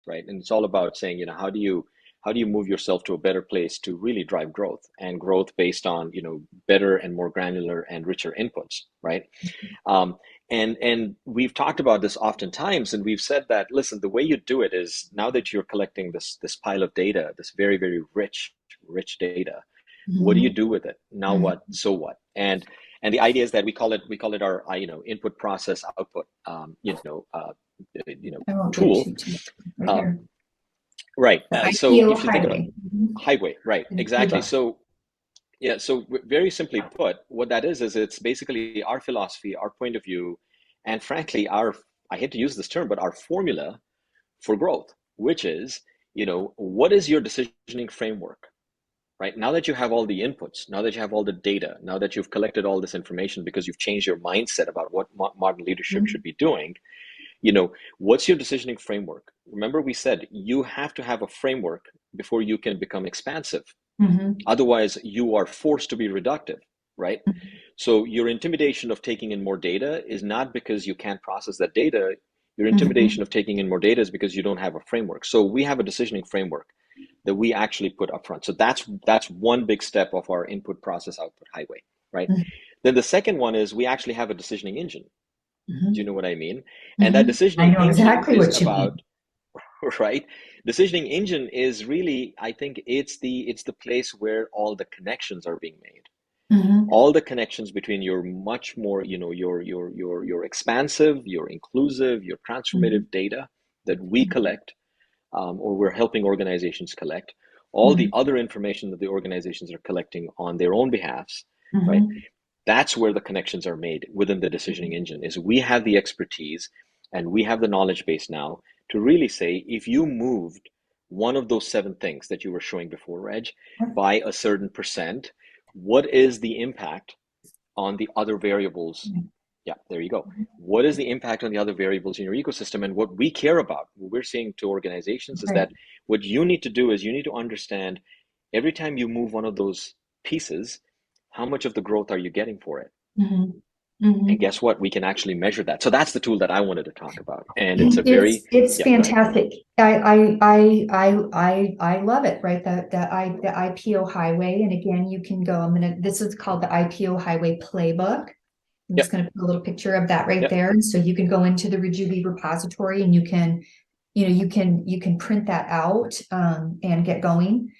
right? And it's all about saying, how do you move yourself to a better place to really drive growth, and growth based on, better and more granular and richer inputs, right? Um, and we've talked about this oftentimes, and we've said that, listen, the way you do it is, now that you're collecting this pile of data, this very, very rich data, what do you Mhm. do with it? Now Mhm. what? So what? And the idea is that we call it our input process output I won't get tool. too much right Um, here. right. The So IPO if you think about highway. Mhm. highway, right, In the exactly. playbook. So yeah, so very simply put, what that is it's basically our philosophy, our point of view, and frankly, I hate to use this term, but our formula for growth, which is, what is your decisioning framework, right? Now that you have all the inputs, now that you have all the data, now that you've collected all this information because you've changed your mindset about what modern leadership should Mhm. be doing, what's your decisioning framework? Remember, we said you have to have a framework before you can become expansive. Mhm. Otherwise, you are forced to be reductive, right? So your intimidation of taking in more data is not because you can't process that data. Your intimidation Mhm. of taking in more data is because you don't have a framework. So we have a decisioning framework that we actually put up front. So that's one big step of our input process output highway, right? Mhm. Then the second one is we actually have a decisioning engine. Do you Mhm. know what I mean? And that Mhm. I decisioning know engine exactly is what you about, mean. right? Decisioning engine is really, I think it's the place where all the connections are being made. Mhm. All the connections between your much more, your expansive, your inclusive, your transformative Mhm. data that we Mhm. collect, or we're helping organizations collect, all the Mhm. other information that the organizations are collecting on their own behalfs, right? Mhm. That's where the connections are made within the decisioning engine. Is we have the expertise and we have the knowledge base now to really say, if you moved one of those seven things that you were showing before, Reg, by a certain percent, what is the impact on the other variables? Yeah, there you go. What is the impact on the other variables in your ecosystem? And what we care about, what we're saying to organizations, is Right. that what you need to do is you need to understand, every time you move one of those pieces, how much of the growth are you getting for it? Mhm. And Mhm. guess what? We can actually measure that. So that's the tool that I wanted to talk about. And it's a very, It's yeah, go ahead. fantastic. I love it, right? The IPO highway. And again, you can go, this is called the IPO highway playbook. I'm just Yep, going to put a little picture of that right yep, there. And so you can go into the Rejuvi repository and you can print that out and get going.